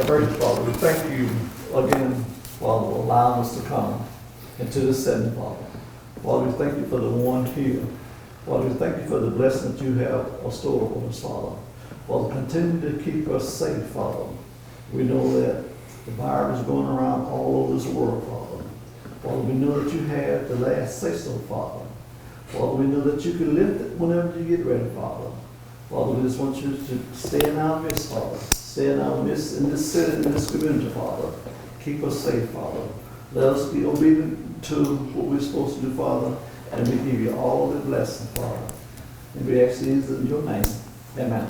Gracious Father, we thank you again, Father, for allowing us to come into this setting, Father. Father, we thank you for the one here. Father, we thank you for the blessing that you have bestowed upon us, Father. Father, continue to keep us safe, Father. We know that the virus is going around all over this world, Father. Father, we know that you have the last say-so, Father. Father, we know that you can lift it whenever you get ready, Father. Father, we just want you to stay in our midst, Father. Stay in our midst, in this city, in this community, Father. Keep us safe, Father. Let us be obedient to what we're supposed to do, Father, and we give you all the blessing, Father. And we ask these in your name. Amen.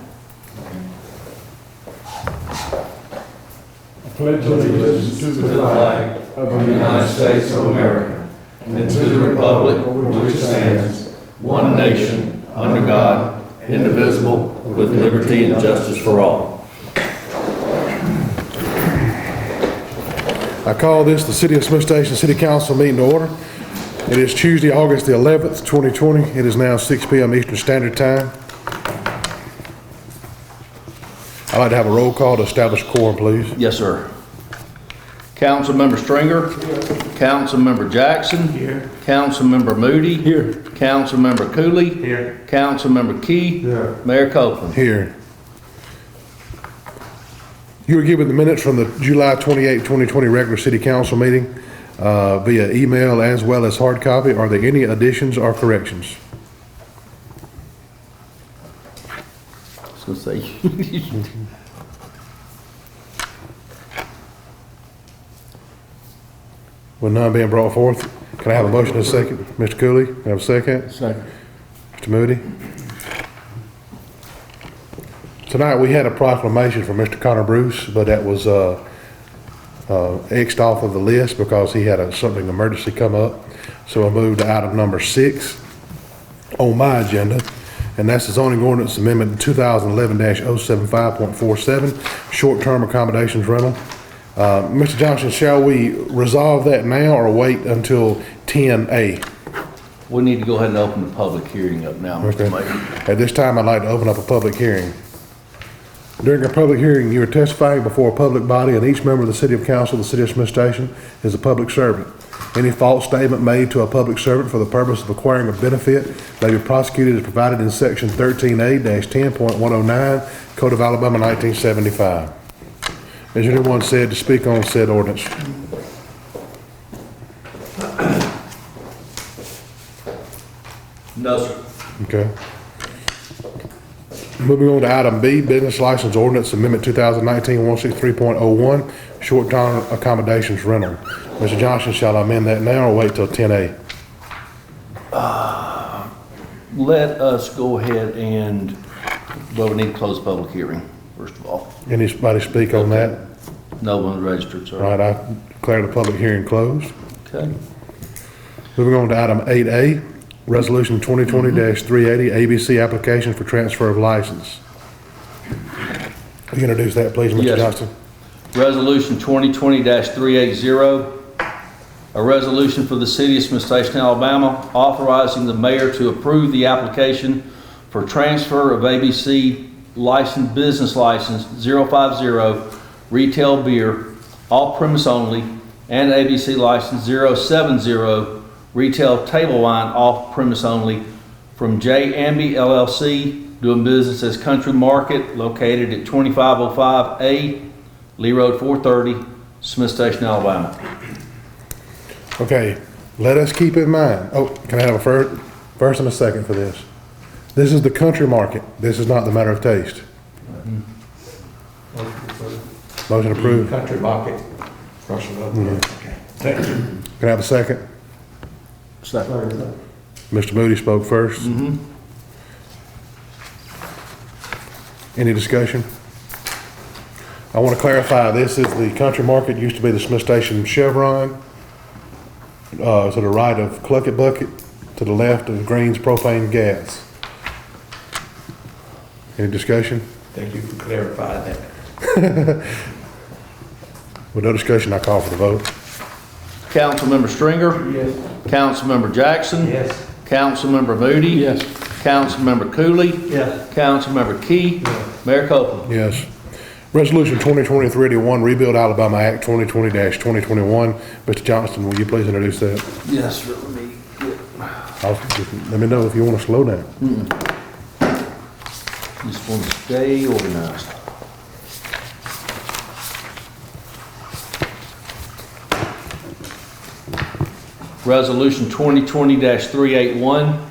I pledge allegiance to the flag of the United States of America and to the republic for which it stands, one nation, under God, indivisible, with liberty and justice for all. I call this the City of Smith Station City Council meeting to order. It is Tuesday, August the 11th, 2020. It is now 6 p.m. Eastern Standard Time. I'd like to have a roll call to establish quorum, please. Yes, sir. Councilmember Stringer. Councilmember Jackson. Here. Councilmember Moody. Here. Councilmember Cooley. Here. Councilmember Key. Here. Mayor Copeland. Here. You were given the minutes from the July 28, 2020 regular City Council meeting via email as well as hard copy. Are there any additions or corrections? I was going to say. With none being brought forth, can I have a motion and a second? Mr. Cooley, can I have a second? Second. Mr. Moody? Tonight, we had a proclamation from Mr. Connor Bruce, but that was X'd off of the list because he had something emergency come up. So I moved to item number 6 on my agenda, and that's the zoning ordinance amendment 2011-075.47, short-term accommodations rental. Mr. Johnson, shall we resolve that now or wait until 10A? We need to go ahead and open the public hearing up now, Mr. Okay. Mayor. At this time, I'd like to open up a public hearing. During a public hearing, you are testifying before a public body, and each member of the City of Council of the City of Smith Station is a public servant. Any false statement made to a public servant for the purpose of acquiring a benefit may be prosecuted as provided in Section 13A-10.109, Code of Alabama, 1975. Is there anyone said to speak on said ordinance? No, sir. Okay. Moving on to item B, Business License Ordinance Amendment 2019-163.01, short-term accommodations rental. Mr. Johnson, shall I amend that now or wait till 10A? Let us go ahead and, well, we need to close the public hearing, first of all. Anybody speak on that? No one registered, sir. All right, I declare the public hearing closed. Okay. Moving on to item 8A, Resolution 2020-380, ABC application for transfer of license. Will you introduce that, please, Mr. Yes. Johnson? Resolution 2020-380, a resolution for the City of Smith Station, Alabama, authorizing the mayor to approve the application for transfer of ABC licensed business license 050 retail beer, off premise only, and ABC license 070 retail table wine, off premise only, from J. Amby LLC, doing business as Country Market, located at 2505A Lee Road 430, Smith Station, Alabama. Okay, let us keep in mind, oh, can I have a first and a second for this? This is the Country Market. This is not the Matter of Taste. Motion approved. Country Market. Russell Road. Okay. Thank you. Can I have a second? Second. Mr. Moody spoke first. Any discussion? I want to clarify, this is the Country Market, used to be the Smith Station Chevron. To the right of Cluckett Bucket, to the left of Green's Propane Gas. Any discussion? Thank you for clarifying that. With no discussion, I call for the vote. Councilmember Stringer? Yes. Councilmember Jackson? Yes. Councilmember Moody? Councilmember Cooley? Yes. Councilmember Key? Yes. Mayor Copeland? Yes. Resolution 2020-381, Rebuild Alabama Act 2020-2021. Mr. Johnston, will you please introduce that? Yes, sir. Let me get, Let me know if you want to slow down. just want to stay organized. Resolution 2020-381,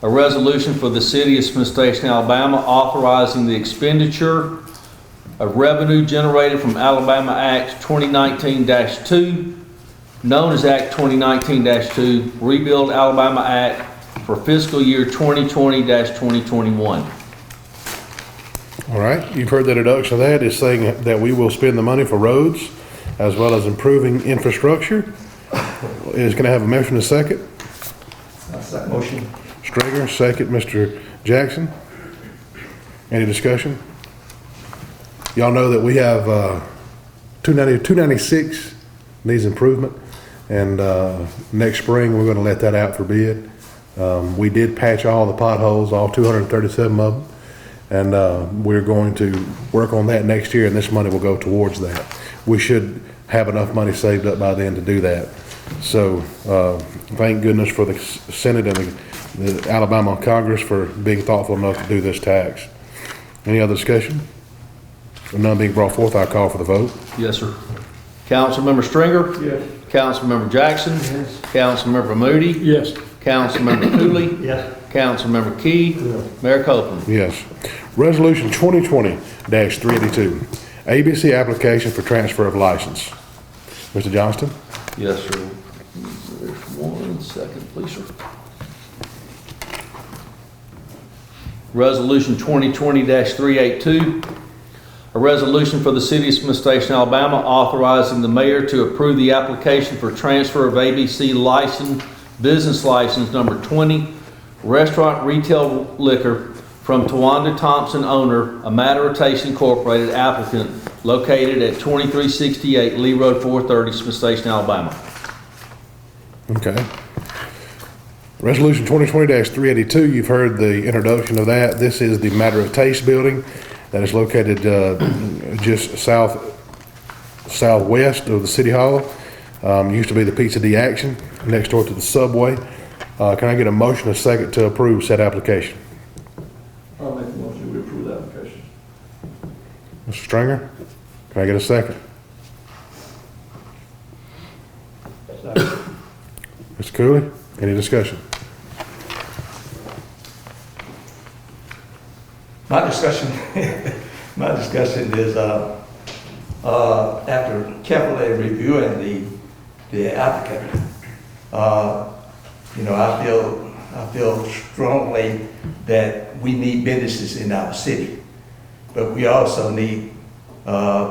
a resolution for the city of Smith Station, Alabama, authorizing the expenditure of revenue generated from Alabama Act 2019-2, known as Act 2019-2, Rebuild Alabama Act for fiscal year 2020-2021. All right, you've heard the introduction of that. It's saying that we will spend the money for roads as well as improving infrastructure. Is going to have a motion and a second. That's that motion. Stringer, second, Mr. Jackson. Any discussion? Y'all know that we have 296 needs improvement, and next spring we're going to let that out for bid. We did patch all the potholes, all 237 of them, and we're going to work on that next year, and this money will go towards that. We should have enough money saved up by then to do that. So thank goodness for the Senate and the Alabama Congress for being thoughtful enough to do this tax. Any other discussion? With none being brought forth, I call for the vote. Yes, sir. Councilmember Stringer? Yes. Councilmember Jackson? Yes. Councilmember Moody? Yes. Councilmember Cooley? Yes. Councilmember Key? Mayor Copeland? Yes. Resolution 2020-382, ABC application for transfer of license. Mr. Johnston? Yes, sir. There's 1 second, please, sir. Resolution 2020-382, a resolution for the city of Smith Station, Alabama, authorizing the mayor to approve the application for transfer of ABC license, business license number 20, restaurant retail liquor from Tawanda Thompson, owner, Amata Incorporated, applicant, located at 2368 Lee Road 430, Smith Station, Alabama. Okay. Resolution 2020-382, you've heard the introduction of that. This is the Matter of Taste building that is located just southwest of the City Hall. Used to be the Pizza D Action, next door to the Subway. Can I get a motion, a second, to approve said application? I'll make a motion to approve the application. Mr. Stringer, can I get a second? Mr. Cooley, any discussion? My discussion is, after carefully reviewing the applicant, I feel strongly that we need businesses in our city, but we also need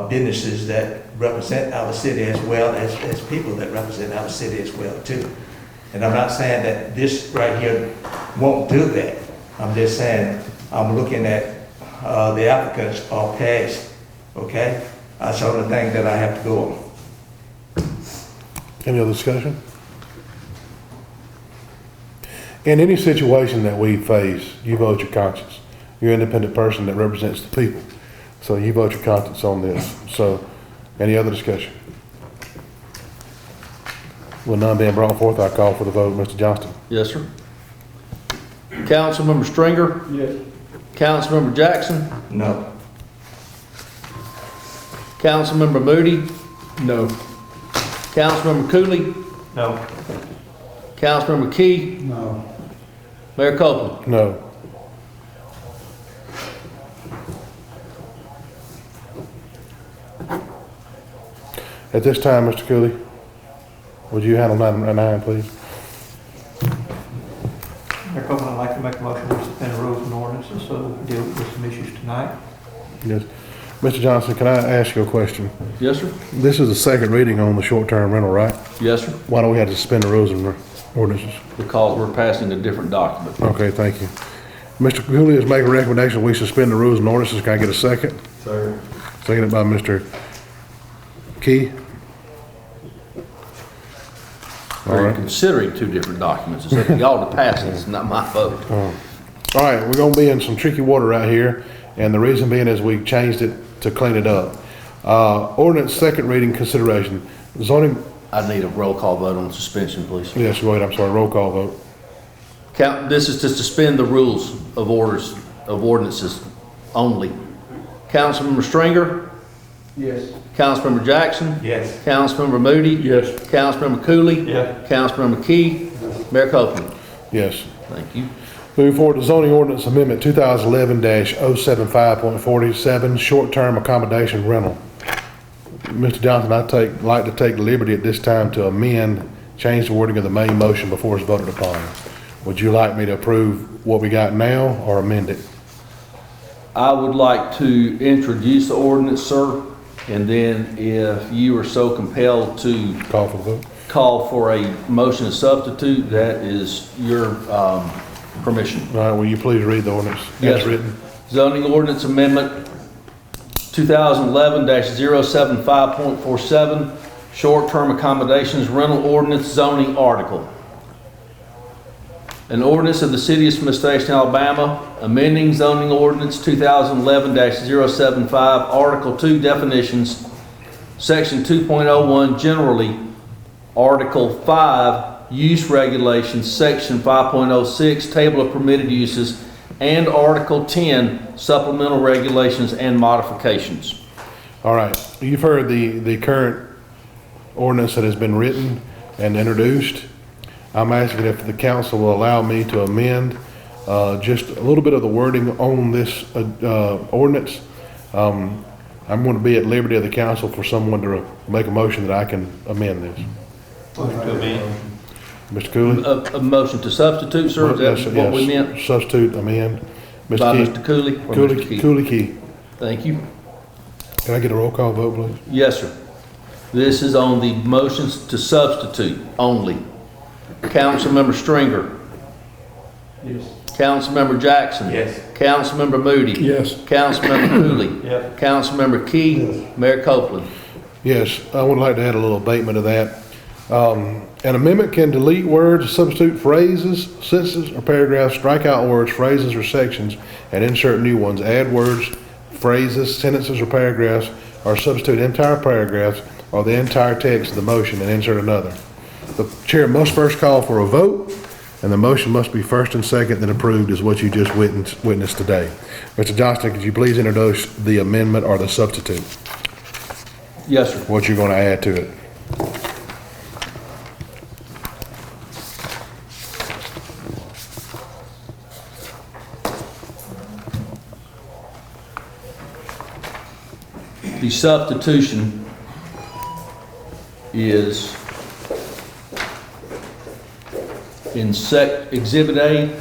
businesses that represent our city as well as people that represent our city as well too. And I'm not saying that this right here won't do that. I'm just saying, I'm looking at the applicants are passed, okay? That's the only thing that I have to go on. Any other discussion? In any situation that we face, you vote your conscience. You're an independent person that represents the people. So you vote your conscience on this. So, any other discussion? With none being brought forth, I call for the vote. Mr. Johnston? Yes, sir. Councilmember Stringer? Yes. Councilmember Jackson? No. Councilmember Moody? No. Councilmember Cooley? No. Councilmember Key? No. Mayor Copeland? No. At this time, Mr. Cooley, would you handle item 9, please? Mayor Copeland, I'd like to make a motion to suspend the rules and ordinances so we can deal with some issues tonight. Yes. Mr. Johnson, can I ask you a question? Yes, sir. This is the second reading on the short-term rental, right? Yes, sir. Why don't we have to suspend the rules and ordinances? Because we're passing a different document. Okay, thank you. Mr. Cooley is making a recommendation, we suspend the rules and ordinances. Can I get a second? Sir. Seconded by Mr. Key. All We're right. considering two different documents. It's up to y'all to pass it. It's not my vote. All right, we're gonna be in some tricky water right here, and the reason being is we changed it to clean it up. Ordinance second reading consideration. Zoning, I need a roll call vote on suspension, please. yes, go ahead, I'm sorry, roll call vote. This is to suspend the rules of ordinances only. Councilmember Stringer? Yes. Councilmember Jackson? Yes. Councilmember Moody? Yes. Councilmember Cooley? Yeah. Councilmember Key? Mayor Copeland? Yes. Thank you. Moving forward to zoning ordinance amendment 2011-075.47, short-term accommodation rental. Mr. Johnson, like to take liberty at this time to amend, change the wording of the main motion before it's voted upon. Would you like me to approve what we got now or amend it? I would like to introduce the ordinance, sir, and then if you are so compelled to Call for the vote. call for a motion to substitute, that is your permission. All right, will you please read the ordinance Yes, as sir. written? Zoning Ordinance Amendment 2011-075.47, Short-Term Accommodations Rental Ordinance Zoning Article. An ordinance of the City of Smith Station, Alabama, amending zoning ordinance 2011-075, Article 2 definitions, Section 2.01 generally, Article 5 use regulations, Section 5.06 table of permitted uses, and Article 10 supplemental regulations and modifications. All right, you've heard the current ordinance that has been written and introduced. I'm asking if the council will allow me to amend just a little bit of the wording on this ordinance. I'm going to be at liberty of the council for someone to make a motion that I can amend this. Motion to amend. Mr. Cooley? A motion to substitute, sir, is Yes, that what we yes. meant? Substitute, amend. By Mr. Mr. Cooley? or Mr. Key? Cooley Key. Thank you. Can I get a roll call vote, please? Yes, sir. This is on the motions to substitute only. Councilmember Stringer. Yes. Councilmember Jackson. Yes. Councilmember Moody. Yes. Councilmember Cooley. Yep. Councilmember Key. Mayor Copeland. Yes, I would like to add a little abatement of that. An amendment can delete words, substitute phrases, sentences, or paragraphs, strike out words, phrases, or sections, and insert new ones. Add words, phrases, sentences, or paragraphs, or substitute entire paragraphs or the entire text of the motion and insert another. The chair must first call for a vote, and the motion must be first and second, then approved as what you just witnessed today. Mr. Johnston, could you please introduce the amendment or the substitute? Yes, sir. What you're going to add to it? The substitution is in Exhibit A,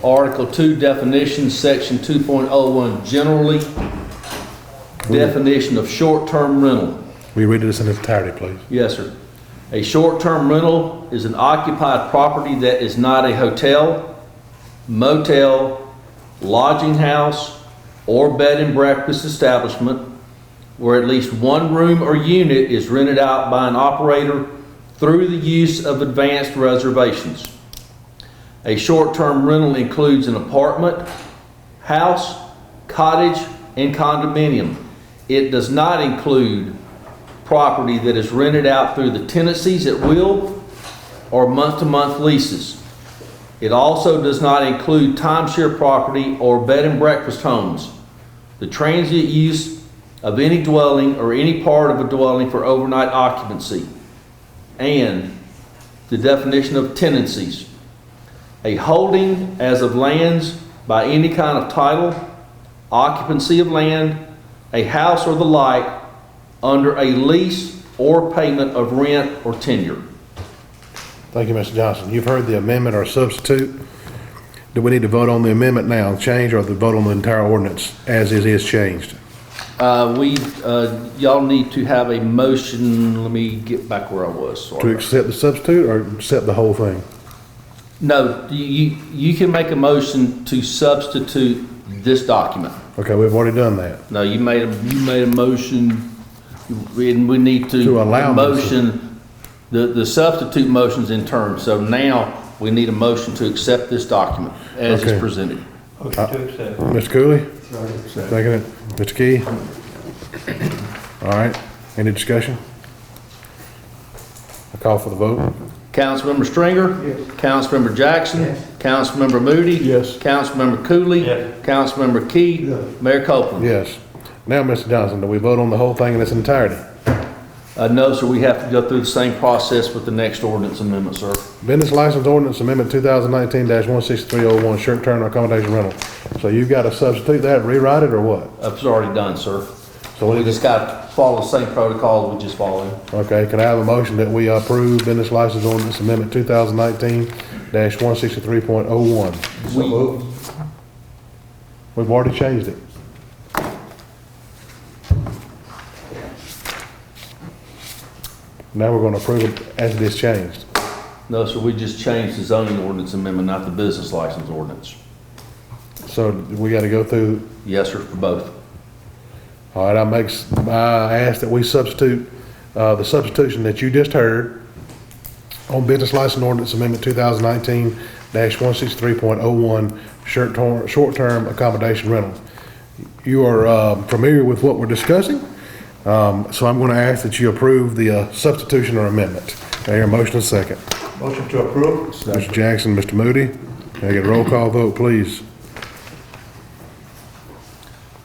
Article 2 definitions, Section 2.01 generally, definition of short-term rental. Will you read this in its entirety, please? Yes, sir. A short-term rental is an occupied property that is not a hotel, motel, lodging house, or bed and breakfast establishment where at least one room or unit is rented out by an operator through the use of advanced reservations. A short-term rental includes an apartment, house, cottage, and condominium. It does not include property that is rented out through the tenancies at will or month-to-month leases. It also does not include timeshare property or bed and breakfast homes, the transient use of any dwelling or any part of a dwelling for overnight occupancy, and the definition of tenancies. A holding as of lands by any kind of title, occupancy of land, a house or the like, under a lease or payment of rent or tenure. Thank you, Mr. Johnson. You've heard the amendment or substitute. Do we need to vote on the amendment now, change, or the vote on the entire ordinance as it is changed? Y'all need to have a motion, let me get back where I was. To Sorry. accept the substitute or accept the whole thing? No, you can make a motion to substitute this document. Okay, we've already done that. No, you made a motion, and we need to. To allow the motion, the substitute motion's in turn, so now we need a motion to accept this document as Okay. is presented. Motion to accept. Mr. Cooley? Second it. Mr. Key? All right, any discussion? I call for the vote. Councilmember Stringer? Yes. Councilmember Jackson? Yes. Councilmember Moody? Yes. Councilmember Cooley? Yes. Councilmember Key? Yes. Mayor Copeland? Yes. Now, Mr. Johnson, do we vote on the whole thing in its entirety? No, sir, we have to go through the same process with the next ordinance amendment, sir. Business License Ordinance Amendment 2019-16301, short-term accommodation rental. So you've got to substitute that, rewrite it, or what? It's already done, sir. So We just got to follow the same protocol we just followed. Okay, can I have a motion that we approve Business License Ordinance Amendment 2019-163.01? We've already changed it. Now we're gonna approve it as it is changed. No, sir, we just changed the zoning ordinance amendment, not the business license ordinance. So we gotta go through, Yes, sir, for both. all right, I ask that we substitute, the substitution that you just heard on Business License Ordinance Amendment 2019-163.01, short-term accommodation rental. You are familiar with what we're discussing, so I'm gonna ask that you approve the substitution or amendment. Can I hear a motion and a second? Motion to approve? Mr. Jackson, Mr. Moody, can I get a roll call vote, please?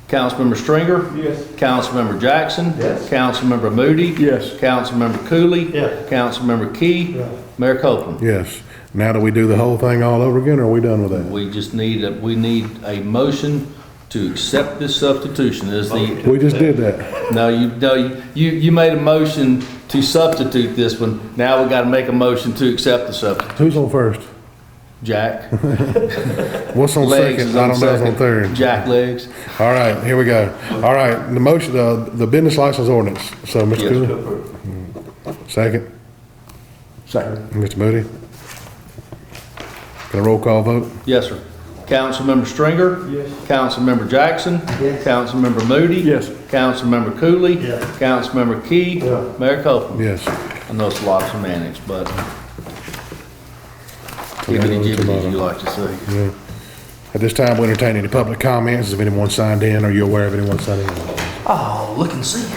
Councilmember Stringer? Yes. Councilmember Jackson? Yes. Councilmember Moody? Yes. Councilmember Cooley? Yes. Councilmember Key? Yes. Mayor Copeland? Yes. Now do we do the whole thing all over again, or are we done with that? We just need, we need a motion to accept this substitution as the, We just did that. no, you made a motion to substitute this one. Now we gotta make a motion to accept the substitute. Who's on first? Jack? What's on Legs second? is I on don't know who's on second. third. Jack Legs? All right, here we go. All right, the motion, the business license ordinance. So, Mr. Yes. Cooley, second. Second. Mr. Moody. Can a roll call vote? Yes, sir. Councilmember Stringer? Yes. Councilmember Jackson? Yes. Councilmember Moody? Yes. Councilmember Cooley? Yes. Councilmember Key? Yeah. Mayor Copeland? Yes. I know it's a lot of semantics, but gibbity-gibbity, as you like to say. Yeah. At this time, we entertain any public comments. Has anyone signed in? Are you aware of anyone signed in? Oh, look and see.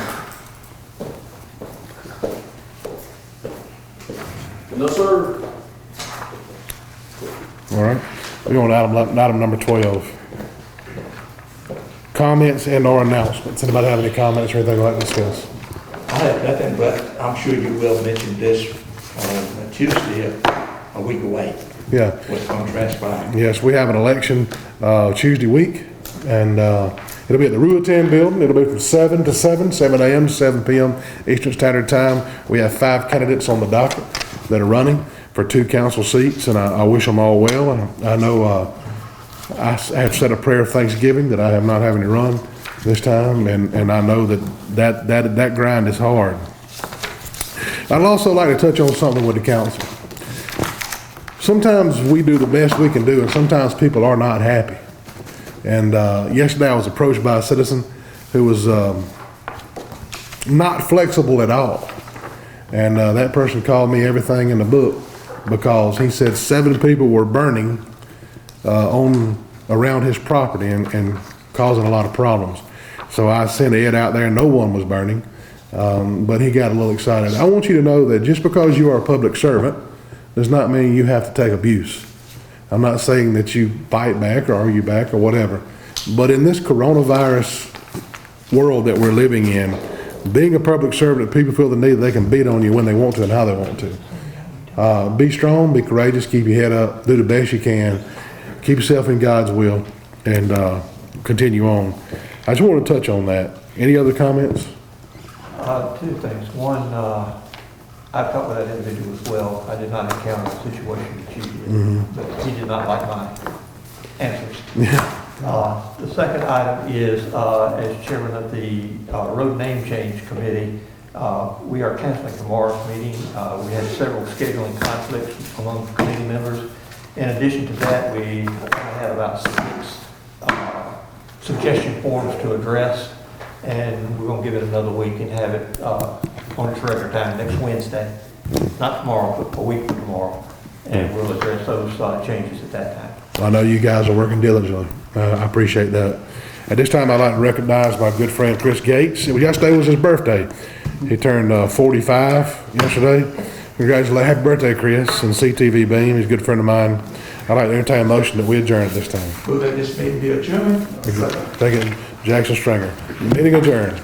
No, sir. All right, we're on item number 12. Comments and or announcements. Anybody have any comments or anything like to discuss? I have nothing, but I'm sure you will mention this on Tuesday, a week away, Yeah, what's going to transpire. yes, we have an election Tuesday week, and it'll be at the Ruatan Building. It'll be from 7 to 7 a.m. to 7 p.m. Eastern Standard Time. We have 5 candidates on the docket that are running for 2 council seats, and I wish them all well. And I know I have said a prayer of thanksgiving that I am not having to run this time, and I know that grind is hard. I'd also like to touch on something with the council. Sometimes we do the best we can do, and sometimes people are not happy. And yesterday I was approached by a citizen who was not flexible at all. And that person called me everything in the book because he said 7 people were burning around his property and causing a lot of problems. So I sent Ed out there, no one was burning, but he got a little excited. I want you to know that just because you are a public servant does not mean you have to take abuse. I'm not saying that you fight back or argue back or whatever, but in this coronavirus world that we're living in, being a public servant, people feel the need that they can beat on you when they want to and how they want to. Be strong, be courageous, keep your head up, do the best you can, keep yourself in God's will, and continue on. I just want to touch on that. Any other comments? 2 things. One, I've talked with that individual as well. I did not encounter a situation that you did, but he did not like my answers. The second item is, as chairman of the Road Name Change Committee, we are canceling tomorrow's meeting. We had several scheduling conflicts among committee members. In addition to that, we had about 6 suggestion forms to address, and we're going to give it another week and have it on its regular time next Wednesday. Not tomorrow, but a week from tomorrow. And we'll address those changes at that time. I know you guys are working diligently. I appreciate that. At this time, I'd like to recognize my good friend Chris Gates. Yesterday was his birthday. He turned 45 yesterday. Congratulations. Happy birthday, Chris, and CTV Beam. He's a good friend of mine. I'd like to entertain a motion that we adjourn at this time. Move that this meeting be adjourned. Take it, Jackson Stringer. Meeting adjourned.